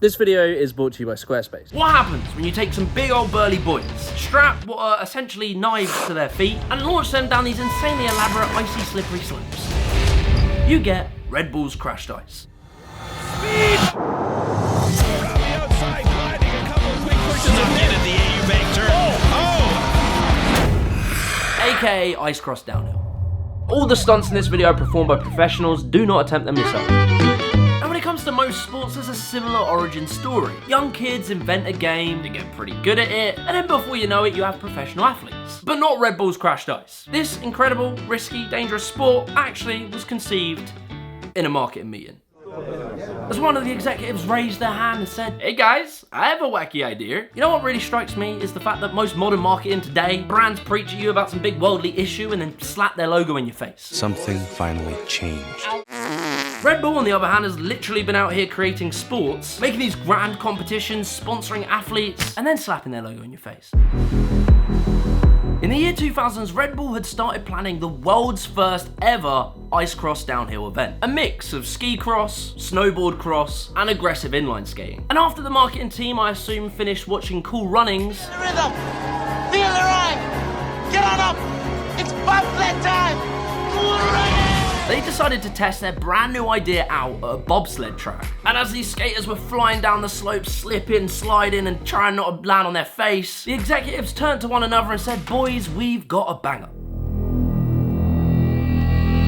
This video is brought to you by Squarespace. What happens when you take some big old burly boys, strap what are essentially knives to their feet, and launch them down these insanely elaborate icy slippery slopes? You get Red Bull's crashed ice. Speed! Around the outside, gliding a couple of quick pushes and then at the AU bank turn. AKA Ice Cross Downhill. All the stunts in this video are performed by professionals, do not attempt them yourself. And when it comes to most sports, there's a similar origin story. Young kids invent a game, they get pretty good at it, and then before you know it, you have professional athletes. But not Red Bull's crashed ice. This incredible, risky, dangerous sport actually was conceived in a marketing meeting. As one of the executives raised their hand and said, "Hey guys, I have a wacky idea." You know what really strikes me is the fact that most modern marketing today, brands preach at you about some big worldly issue and then slap their logo in your face. Something finally changed. Red Bull, on the other hand, has literally been out here creating sports, making these grand competitions, sponsoring athletes, and then slapping their logo in your face. In the year 2000s, Red Bull had started planning the world's first ever ice cross downhill event. A mix of ski cross, snowboard cross, and aggressive inline skating. And after the marketing team, I assume, finished watching Cool Runnings, The rhythm, feel the rhyme, get on up, it's bobsled time, Cool Runnings! they decided to test their brand new idea out at a bobsled track. And as these skaters were flying down the slopes, slipping, sliding, and trying not to land on their face, the executives turned to one another and said, "Boys, we've got a banger."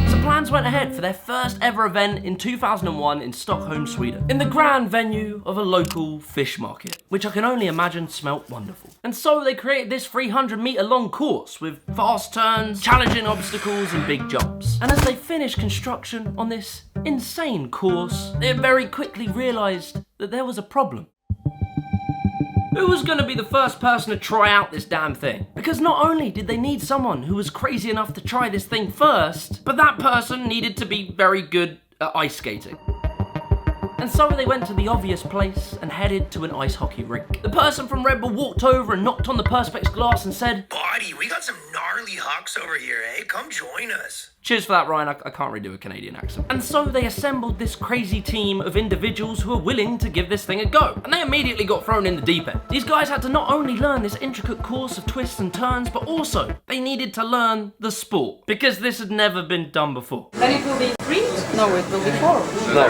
So plans went ahead for their first ever event in 2001 in Stockholm, Sweden, in the grand venue of a local fish market, which I can only imagine smelt wonderful. And so they created this 300-meter long course with fast turns, challenging obstacles, and big jumps. And as they finished construction on this insane course, they very quickly realized that there was a problem. Who was going to be the first person to try out this damn thing? Because not only did they need someone who was crazy enough to try this thing first, but that person needed to be very good at ice skating. And so they went to the obvious place and headed to an ice hockey rink. The person from Red Bull walked over and knocked on the Perspex glass and said, "Buddy, we got some gnarly hucks over here, eh? Come join us." Cheers for that, Ryan. I can't really do a Canadian accent. And so they assembled this crazy team of individuals who were willing to give this thing a go. And they immediately got thrown in the deep end. These guys had to not only learn this intricate course of twists and turns, but also they needed to learn the sport, because this had never been done before. Then it will be 3? No, it will be 4. No,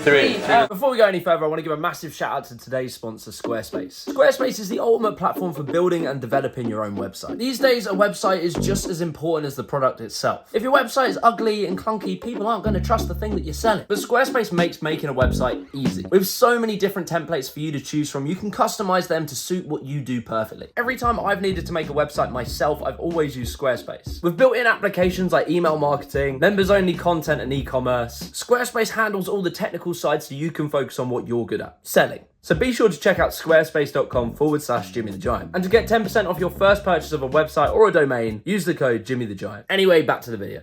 three. Before we go any further, I want to give a massive shout out to today's sponsor, Squarespace. Squarespace is the ultimate platform for building and developing your own website. These days, a website is just as important as the product itself. If your website is ugly and clunky, people aren't going to trust the thing that you're selling. But Squarespace makes making a website easy. With so many different templates for you to choose from, you can customize them to suit what you do perfectly. Every time I've needed to make a website myself, I've always used Squarespace. With built-in applications like email marketing, members-only content, and e-commerce, Squarespace handles all the technical sides so you can focus on what you're good at, selling. So be sure to check out squarespace.com/Jimmy the Giant. And to get 10% off your first purchase of a website or a domain, use the code Jimmy the Giant. Anyway, back to the video.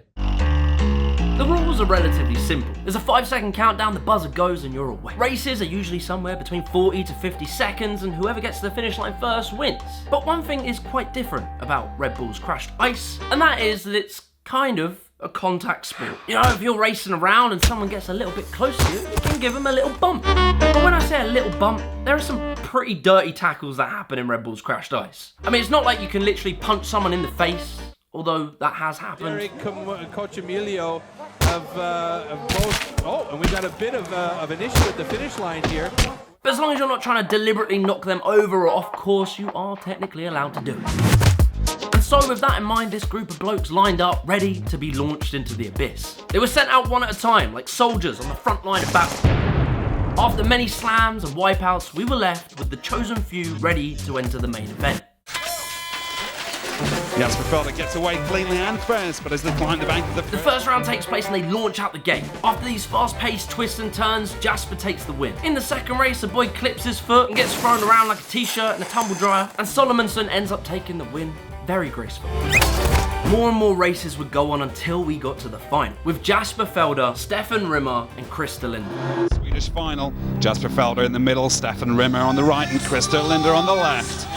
The rules are relatively simple. There's a 5-second countdown, the buzzer goes and you're away. Races are usually somewhere between 40 to 50 seconds and whoever gets to the finish line first wins. But one thing is quite different about Red Bull's crashed ice, and that is that it's kind of a contact sport. You know, if you're racing around and someone gets a little bit close to you, you can give them a little bump. But when I say a little bump, there are some pretty dirty tackles that happen in Red Bull's crashed ice. I mean, it's not like you can literally punch someone in the face, although that has happened. Eric Coach Emilio of both. Oh, and we got a bit of an issue at the finish line here. But as long as you're not trying to deliberately knock them over or off course, you are technically allowed to do it. And so with that in mind, this group of blokes lined up, ready to be launched into the abyss. They were sent out one at a time, like soldiers on the front line of battle. After many slams and wipeouts, we were left with the chosen few ready to enter the main event. Jasper Felder gets away cleanly and first, but as they climb the bank of The first round takes place and they launch out the gate. After these fast-paced twists and turns, Jasper takes the win. In the second race, the boy clips his foot and gets thrown around like a t-shirt in a tumble dryer, and Solomonson ends up taking the win very gracefully. More and more races would go on until we got to the final, with Jasper Felder, Stefan Rimmer, and Krista Linder. Swedish final. Jasper Felder in the middle, Stefan Rimmer on the right, and Krista Linder on the left.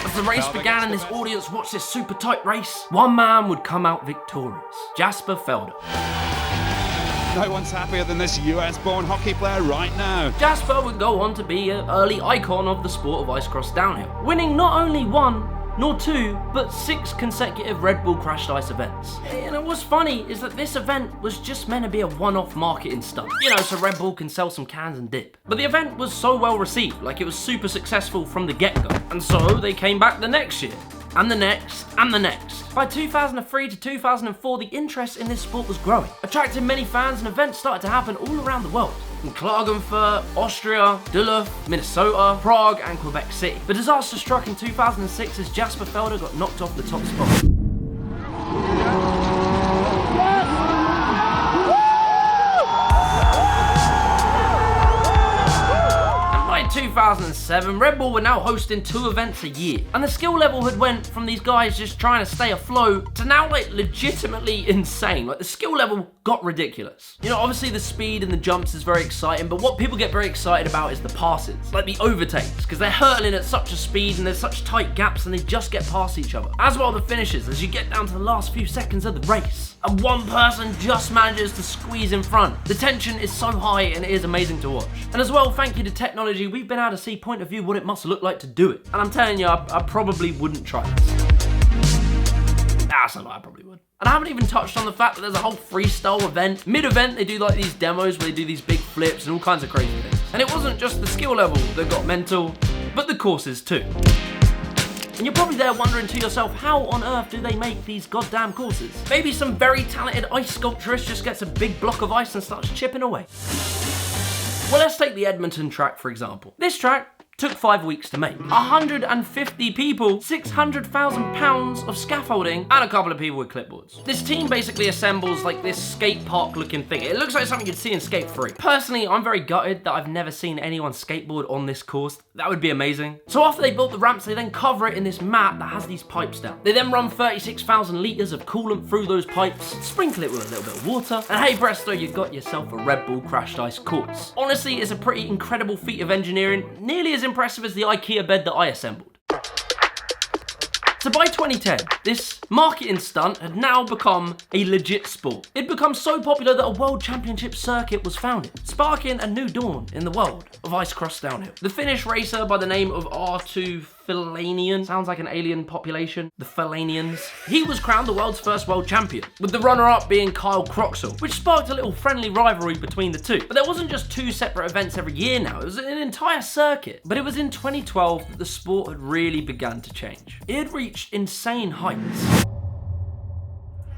As the race began and this audience watched this super tight race, one man would come out victorious, Jasper Felder. No one's happier than this US-born hockey player right now. Jasper would go on to be an early icon of the sport of ice cross downhill, winning not only 1, nor 2, but 6 consecutive Red Bull Crashed Ice events. And what's funny is that this event was just meant to be a one-off marketing stunt, you know, so Red Bull can sell some cans and dip. But the event was so well received, like it was super successful from the get-go, and so they came back the next year, and the next, and the next. By 2003 to 2004, the interest in this sport was growing, attracting many fans, and events started to happen all around the world. In Klagenfurt, Austria, Duluth, Minnesota, Prague, and Quebec City. The disaster struck in 2006 as Jasper Felder got knocked off the top spot. By 2007, Red Bull were now hosting 2 events a year, and the skill level had went from these guys just trying to stay afloat to now like legitimately insane. Like the skill level got ridiculous. You know, obviously the speed and the jumps is very exciting, but what people get very excited about is the passes, like the overtakes, because they're hurtling at such a speed and there's such tight gaps and they just get past each other. As well the finishes, as you get down to the last few seconds of the race, and one person just manages to squeeze in front. The tension is so high and it is amazing to watch. And as well, thank you to technology, we've been able to see point of view what it must look like to do it. And I'm telling you, I probably wouldn't try this. That's a lie, I probably would. And I haven't even touched on the fact that there's a whole freestyle event. Mid-event, they do like these demos where they do these big flips and all kinds of crazy things. And it wasn't just the skill level that got mental, but the courses too. And you're probably there wondering to yourself, how on earth do they make these goddamn courses? Maybe some very talented ice sculpturist just gets a big block of ice and starts chipping away. Well, let's take the Edmonton track, for example. This track took 5 weeks to make. 150 people, 600,000 pounds of scaffolding, and a couple of people with clipboards. This team basically assembles like this skate park looking thing. It looks like something you'd see in Skate 3. Personally, I'm very gutted that I've never seen anyone skateboard on this course. That would be amazing. So after they built the ramps, they then cover it in this mat that has these pipes down. They then run 36,000 litres of coolant through those pipes, sprinkle it with a little bit of water, and hey presto, you've got yourself a Red Bull Crashed Ice course. Honestly, it's a pretty incredible feat of engineering, nearly as impressive as the IKEA bed that I assembled. So by 2010, this marketing stunt had now become a legit sport. It'd become so popular that a world championship circuit was founded, sparking a new dawn in the world of ice cross downhill. The Finnish racer by the name of R2 Filanian, sounds like an alien population, the Filanians. He was crowned the world's first world champion, with the runner-up being Kyle Croxall, which sparked a little friendly rivalry between the two. But there wasn't just 2 separate events every year now, it was an entire circuit. But it was in 2012 that the sport had really begun to change. It had reached insane heights.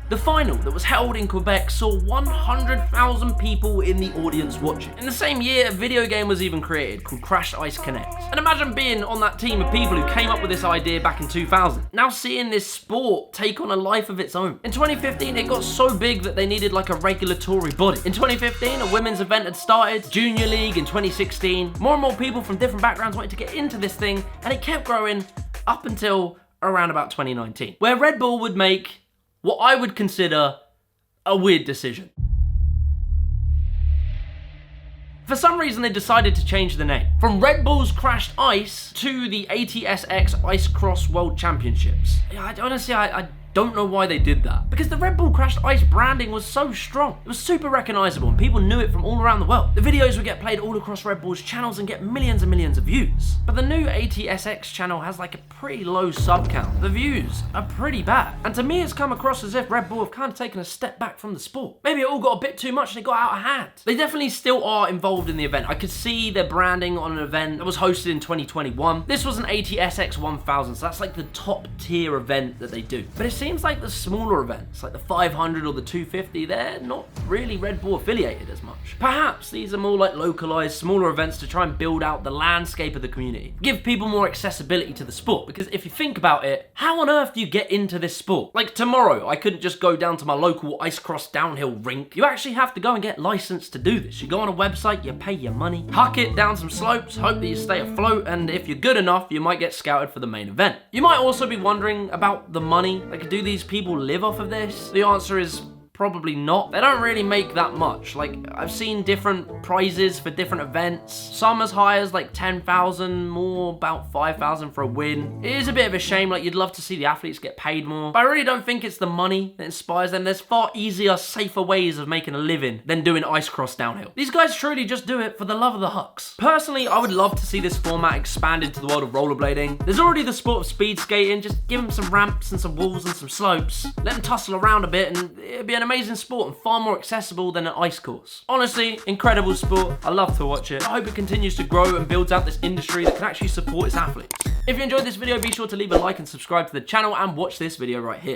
The final that was held in Quebec saw 100,000 people in the audience watching. In the same year, a video game was even created called Crashed Ice Connect. And imagine being on that team of people who came up with this idea back in 2000. Now seeing this sport take on a life of its own. In 2015, it got so big that they needed like a regulatory body. In 2015, a women's event had started, Junior League in 2016. More and more people from different backgrounds wanted to get into this thing, and it kept growing up until around about 2019, where Red Bull would make what I would consider a weird decision. For some reason, they decided to change the name from Red Bull's Crashed Ice to the ATSX Ice Cross World Championships. I don't know why they did that, because the Red Bull Crashed Ice branding was so strong. It was super recognizable and people knew it from all around the world. The videos would get played all across Red Bull's channels and get millions and millions of views. But the new ATSX channel has like a pretty low sub count. The views are pretty bad. And to me, it's come across as if Red Bull have kind of taken a step back from the sport. Maybe it all got a bit too much and it got out of hand. They definitely still are involved in the event. I could see their branding on an event that was hosted in 2021. This was an ATSX 1000, so that's like the top tier event that they do. But it seems like the smaller events, like the 500 or the 250, they're not really Red Bull affiliated as much. Perhaps these are more like localized, smaller events to try and build out the landscape of the community, give people more accessibility to the sport. Because if you think about it, how on earth do you get into this sport? Like tomorrow, I couldn't just go down to my local ice cross downhill rink. You actually have to go and get licensed to do this. You go on a website, you pay your money, huck it down some slopes, hope that you stay afloat, and if you're good enough, you might get scouted for the main event. You might also be wondering about the money. Like, do these people live off of this? The answer is Probably not. They don't really make that much. Like, I've seen different prizes for different events. Some as high as like 10,000, more about 5,000 for a win. It is a bit of a shame. Like, you'd love to see the athletes get paid more. But I really don't think it's the money that inspires them. There's far easier, safer ways of making a living than doing ice cross downhill. These guys truly just do it for the love of the hucks. Personally, I would love to see this format expand into the world of rollerblading. There's already the sport of speed skating. Just give them some ramps and some walls and some slopes. Let them tussle around a bit and it'd be an amazing sport and far more accessible than an ice course. Honestly, incredible sport. I love to watch it. I hope it continues to grow and builds out this industry that can actually support its athletes. If you enjoyed this video, be sure to leave a like and subscribe to the channel and watch this video right here.